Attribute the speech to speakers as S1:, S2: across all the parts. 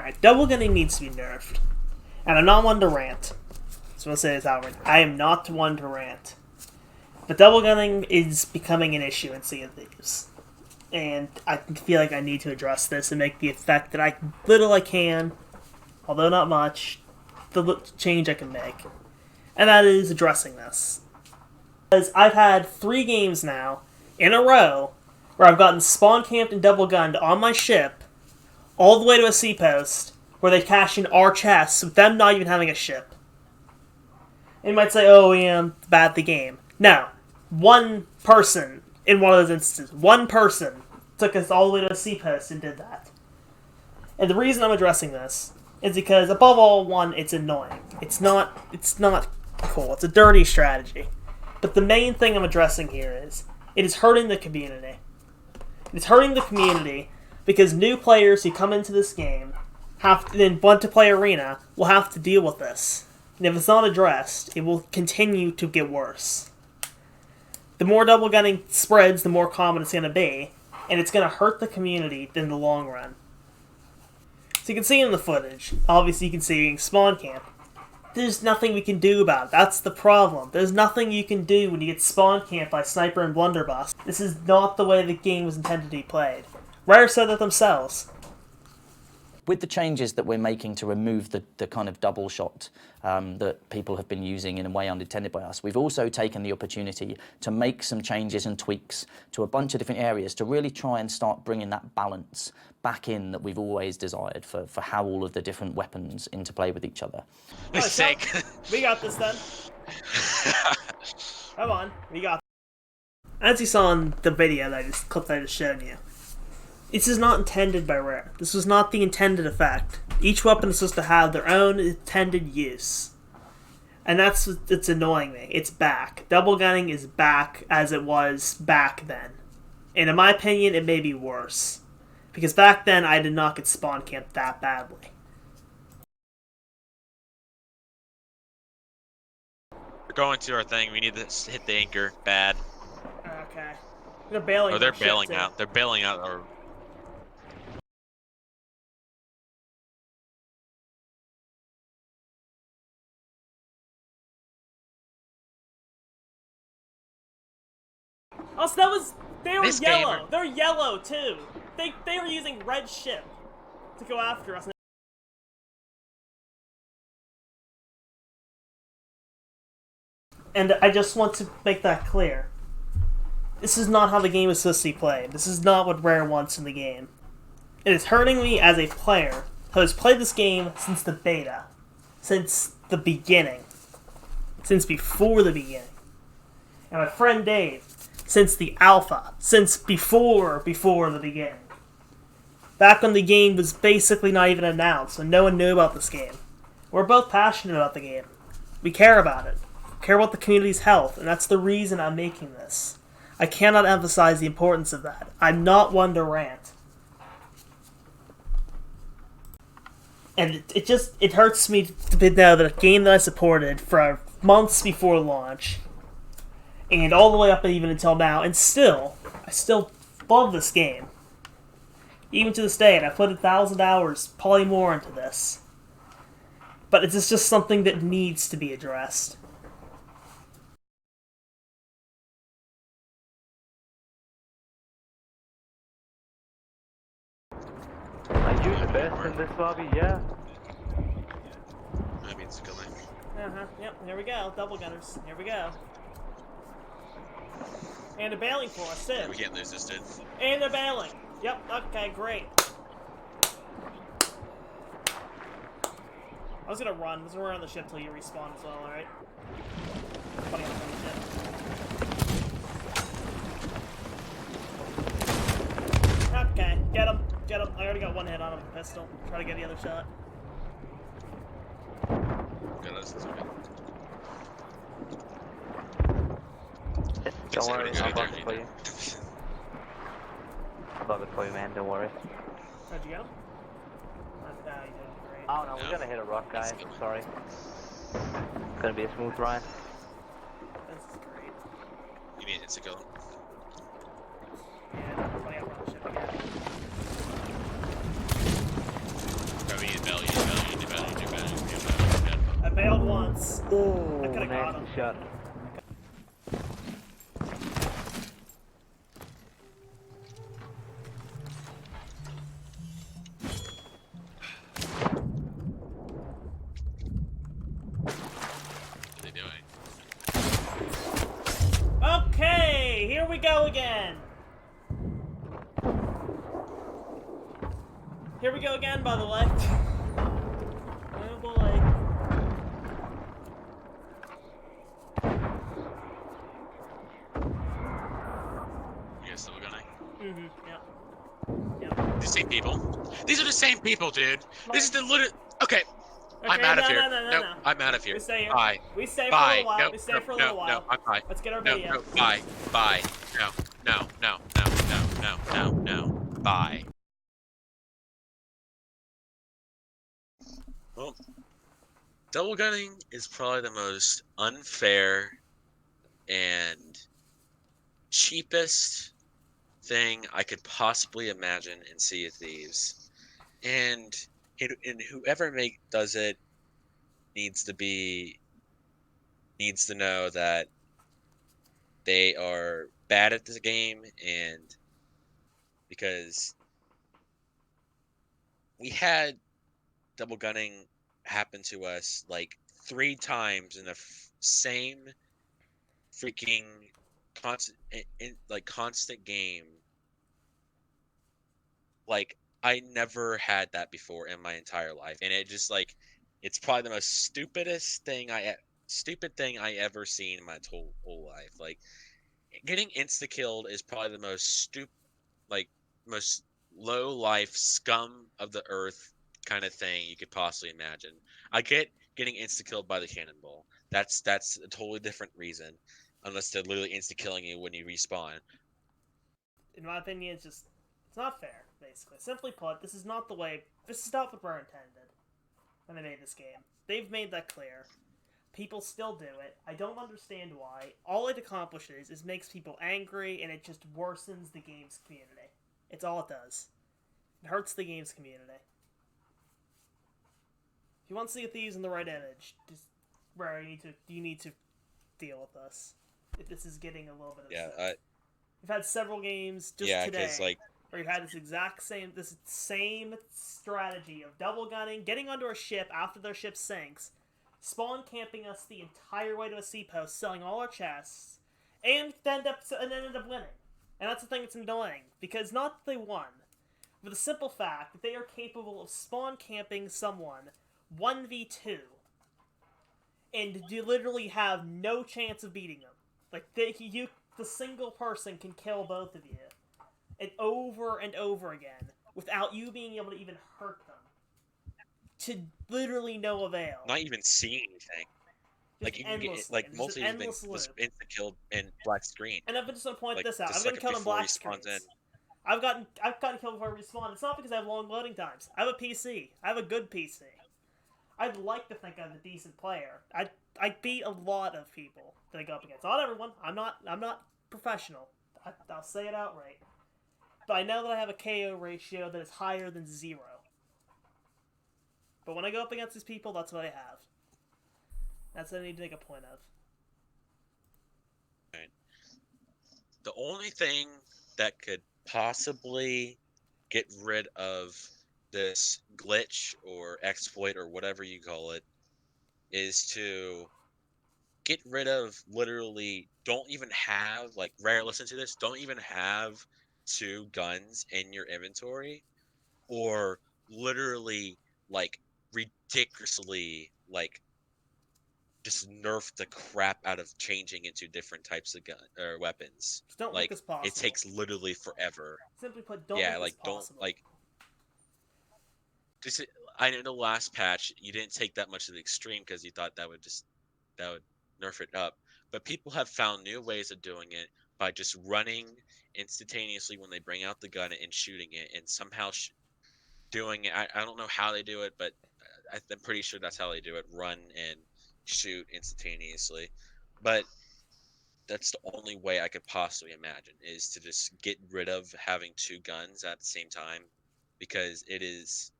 S1: Alright, double gunning needs to be nerfed. And I'm not one to rant. So I'll say this outright. I am not one to rant. But double gunning is becoming an issue in Sea of Thieves. And I feel like I need to address this and make the effect that little I can, although not much, the change I can make. And that is addressing this. Because I've had 3 games now, in a row, where I've gotten spawn camped and double gunned on my ship, all the way to a sea post, where they cash in our chests with them not even having a ship. And you might say, oh yeah, bad the game. No. One person, in one of those instances, one person took us all the way to a sea post and did that. And the reason I'm addressing this is because, above all, one, it's annoying. It's not cool. It's a dirty strategy. But the main thing I'm addressing here is, it is hurting the community. It's hurting the community because new players who come into this game and want to play Arena will have to deal with this. And if it's not addressed, it will continue to get worse. The more double gunning spreads, the more common it's going to be, and it's going to hurt the community in the long run. So you can see in the footage, obviously you can see being spawn camp. There's nothing we can do about it. That's the problem. There's nothing you can do when you get spawn camped by Sniper and Blunderbuss. This is not the way the game was intended to be played. Rare said that themselves.
S2: With the changes that we're making to remove the kind of double shot that people have been using in a way unintended by us, we've also taken the opportunity to make some changes and tweaks to a bunch of different areas to really try and start bringing that balance back in that we've always desired for how all of the different weapons interplay with each other.
S1: Right, we got this then. Come on, we got this. As you saw in the video that I just showed you, this is not intended by Rare. This was not the intended effect. Each weapon is supposed to have their own intended use. And that's what's annoying me. It's back. Double gunning is back as it was back then. And in my opinion, it may be worse. Because back then, I did not get spawn camped that badly.
S3: We're going to our thing. We need to hit the anchor. Bad.
S1: Okay. They're bailing.
S3: Oh, they're bailing out. They're bailing out our...
S1: Also, they were
S3: This
S1: yellow.
S3: gamer.
S1: They're yellow too. They were using red ship to go after us. And I just want to make that clear. This is not how the game is supposed to be played. This is not what Rare wants in the game. It is hurting me as a player who has played this game since the beta. Since the beginning. Since before the beginning. And my friend Dave, since the alpha. Since before the beginning. Back when the game was basically not even announced and no one knew about this game. We're both passionate about the game. We care about it. We care about the community's health, and that's the reason I'm making this. I cannot emphasize the importance of that. I'm not one to rant. And it hurts me to know that a game that I supported for months before launch, and all the way up even until now, and I still love this game. Even to this day, and I put 1,000 hours, probably more, into this. But it's just something that needs to be addressed.
S4: Are you the best in this lobby? Yeah.
S3: Maybe it's going.
S1: Yep, here we go. Double gunners. Here we go. And a bailing for us, too.
S3: We can't lose this, dude.
S1: And they're bailing. Yep, okay, great. I was gonna run. I was gonna run on the ship till you respawn as well, alright? Funny on the ship. Okay, get him. Get him. I already got one hit on him with a pistol. Try to get the other shot.
S3: Yeah, this is okay.
S4: Don't worry,
S3: It's
S4: I'll
S3: not
S4: block
S3: gonna
S4: it
S3: be
S4: for you. I'll block it for you, man. Don't worry.
S1: How'd you get him? You did great.
S4: Oh no, we're gonna hit a rock, guys. Sorry. It's gonna be a smooth ride.
S1: This is great.
S3: You mean it's a go?
S1: Yeah, funny on the ship again.
S3: I mean,
S1: failed once. I
S4: Oh,
S1: could have got
S4: nasty
S1: him.
S4: shot.
S3: What are they doing?
S1: Okay, here we go again. Here we go again, by the way. Oh boy.
S3: You guys still gunning?
S1: Mm-hmm, yep.
S3: The same people. These are the same people, dude. This is the literal. Okay, I'm
S1: Okay,
S3: out of
S1: no,
S3: here.
S1: no, no, no,
S3: Nope,
S1: no.
S3: I'm out of here.
S1: We stay here.
S3: Bye.
S1: We stay for a
S3: Bye.
S1: little while.
S3: No,
S1: We stay
S3: no,
S1: for a
S3: no,
S1: little while.
S3: no, I'm bye.
S1: Let's get our
S3: No,
S1: video.
S3: no, bye. Bye. No, no, no, no, no, no, no, no. Bye. Well, double gunning is probably the most unfair and cheapest thing I could possibly imagine in Sea of Thieves. And whoever does it needs to know that they are bad at this game, and because we had double gunning happen to us like 3 times in the same freaking constant game. Like, I never had that before in my entire life, and it just like it's probably the most stupid thing I ever seen in my whole life. Like, getting insta killed is probably the most like most low life scum of the earth kind of thing you could possibly imagine. I get getting insta killed by the cannonball. That's a totally different reason, unless they're literally insta killing you when you respawn.
S1: In my opinion, it's not fair, basically. Simply put, this is not what we're intended when they made this game. They've made that clear. People still do it. I don't understand why. All it accomplishes is makes people angry, and it just worsens the game's community. It's all it does. It hurts the game's community. If you want to see Thieves in the right image, just where you need to deal with this. If this is getting a little bit
S3: Yeah,
S1: we've had several games just
S3: yeah,
S1: today
S3: because like
S1: where you've had this same strategy of double gunning, getting onto a ship after their ship sinks, spawn camping us the entire way to a sea post, selling all our chests, and then end up winning. And that's the thing that's annoying, because not that they won, but the simple fact that they are capable of spawn camping someone 1v2, and you literally have no chance of beating them. Like, the single person can kill both of you, and over again, without you being able to even hurt them. To literally no avail.
S3: not even seeing anything. Like, you can get like most of these things just insta killed in black screen.
S1: And I'm just gonna point
S3: Like,
S1: this out.
S3: just
S1: I'm gonna
S3: like
S1: kill in
S3: before
S1: black
S3: he spawns in.
S1: screens. I've gotten killed before I respawn. It's not because I have long loading times. I have a PC. I have a good PC. I'd like to think I'm a decent player. I beat a lot of people that I go up against. Not everyone. I'm not professional. I'll say it outright. But I know that I have a KO ratio that is higher than 0. But when I go up against these people, that's what I have. That's what I need to make a point of.
S3: Right. The only thing that could possibly get rid of this glitch or exploit or whatever you call it is to get rid of literally don't even have like rare listen to this don't even have 2 guns in your inventory, or literally like ridiculously like just nerf the crap out of changing into different types of gun or weapons.
S1: Just don't make
S3: Like,
S1: this possible.
S3: it takes literally forever.
S1: Simply put, don't
S3: Yeah,
S1: make
S3: like
S1: this
S3: don't
S1: possible.
S3: like just I know the last patch you didn't take that much of the extreme because you thought that would nerf it up. But people have found new ways of doing it by just running instantaneously when they bring out the gun and shooting it, and somehow doing it. I don't know how they do it, but I'm pretty sure that's how they do it. Run and shoot instantaneously. But that's the only way I could possibly imagine, is to just get rid of having 2 guns at the same time, because it is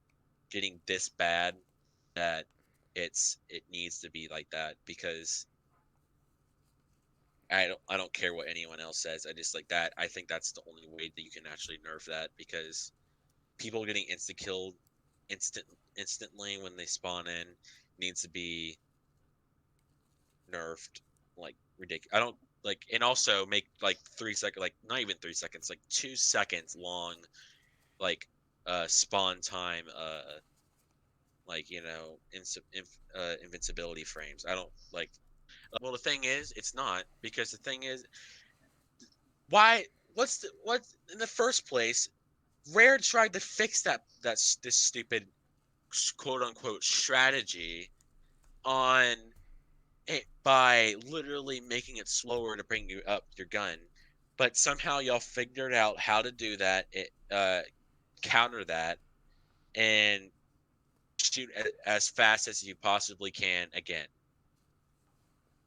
S3: getting this bad that it needs to be like that, because I don't care what anyone else says. I just like that. I think that's the only way that you can actually nerf that, because people getting insta killed instantly when they spawn in needs to be nerfed like ridiculous. I don't like, and also make like 3 second, like not even 3 seconds, like 2 seconds long, like spawn time, like invincibility frames. I don't like. Well, the thing is, it's not, because the thing is, why? What's in the first place? Rare tried to fix this stupid quote unquote strategy on it by literally making it slower to bring you up your gun, but somehow y'all figured out how to do that. It counter that and shoot as fast as you possibly can again.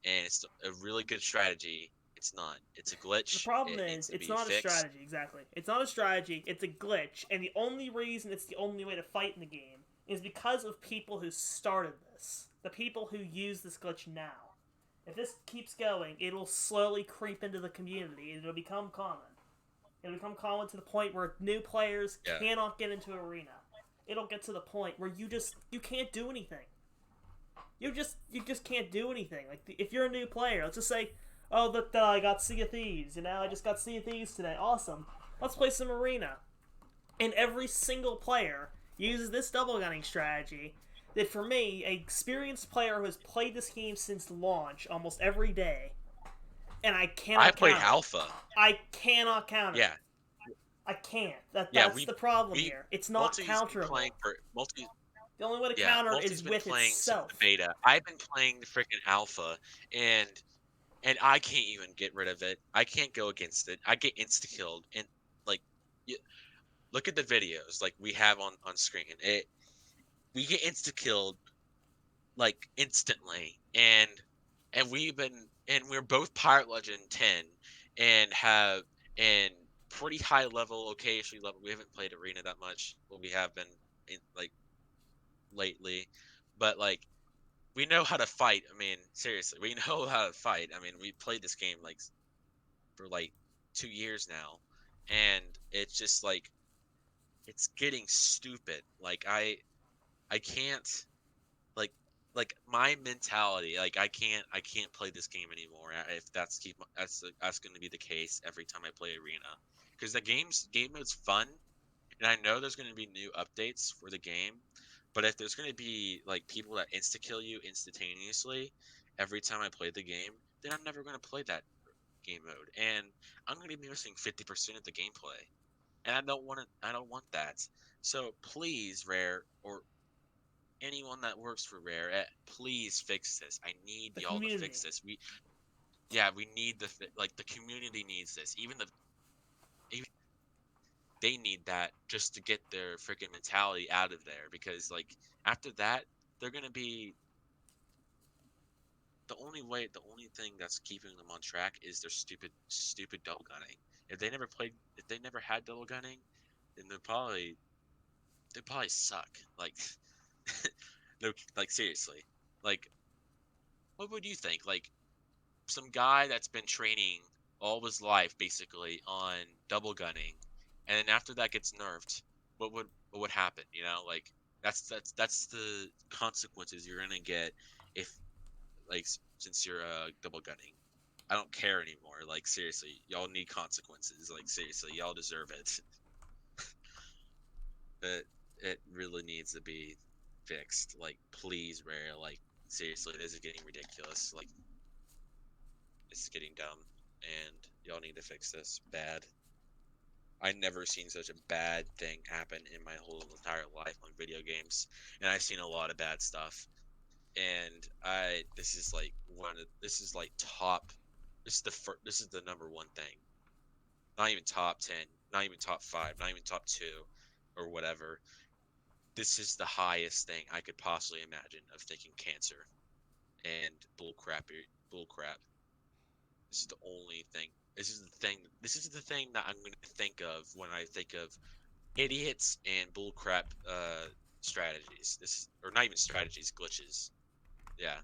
S3: And it's a really good strategy. It's not. It's a
S1: The
S3: glitch.
S1: problem
S3: It
S1: is,
S3: needs to
S1: it's
S3: be
S1: not a
S3: fixed.
S1: strategy, exactly. It's not a strategy, it's a glitch, and the only reason it's the only way to fight in the game is because of people who started this. The people who use this glitch now. If this keeps going, it'll slowly creep into the community, and it'll become common. It'll become common to the point where new players
S3: Yeah.
S1: cannot get into arena. It'll get to the point where you can't do anything. You just can't do anything. Like if you're a new player, let's just say, oh look, I got Sea of Thieves. I just got Sea of Thieves today. Awesome. Let's play some arena. And every single player uses this double gunning strategy. That for me, an experienced player who has played this game since launch almost every day, and I
S3: I
S1: cannot
S3: played
S1: counter it.
S3: alpha.
S1: I cannot counter
S3: Yeah.
S1: it. I can't.
S3: Yeah,
S1: That's the problem
S3: we
S1: here. It's not
S3: Multi's been playing
S1: counterable.
S3: for multi.
S1: The only way to
S3: Yeah,
S1: counter it
S3: Multi's
S1: is
S3: been
S1: with
S3: playing since the
S1: itself.
S3: beta. I've been playing the freaking alpha, and I can't even get rid of it. I can't go against it. I get insta killed, and like, you, look at the videos like we have on screen. We get insta killed like instantly, and we're both Pirate Legend 10, and have and pretty high level, occasionally level. We haven't played arena that much. Well, we have been in like lately, but like we know how to fight. I mean, seriously, we know how to fight. I mean, we played this game like for like 2 years now, and it's just like it's getting stupid. Like I can't like my mentality. Like I can't play this game anymore if that's going to be the case every time I play arena, because the game mode's fun, and I know there's going to be new updates for the game, but if there's going to be like people that insta kill you instantaneously every time I play the game, then I'm never going to play that game mode, and I'm going to be missing 50% of the gameplay, and I don't want that. So please, Rare, or anyone that works for Rare, please fix this. I need
S1: The
S3: y'all to
S1: community.
S3: fix this. We need the community needs this. Even they need that just to get their freaking mentality out of there, because like after that they're gonna be the only thing that's keeping them on track is their stupid double gunning. If they never had double gunning, then they probably suck. Like no, like seriously, like what would you think? Like some guy that's been training all his life basically on double gunning, and then after that gets nerfed, what would happen? Like that's the consequences you're gonna get if like since you're double gunning. I don't care anymore. Like seriously, y'all need consequences. Like seriously, y'all deserve it. But it really needs to be fixed. Like please, Rare. Like seriously, this is getting ridiculous. Like it's getting dumb, and y'all need to fix this bad. I never seen such a bad thing happen in my whole entire life on video games, and I've seen a lot of bad stuff. And this is like top. This is the number one thing. Not even top 10, not even top 5, not even top 2, or whatever. This is the highest thing I could possibly imagine of thinking cancer and bull crap. This is the only thing. This is the thing. This is the thing that I'm going to think of when I think of idiots and bullcrap strategies. Or not even strategies, glitches. Yeah.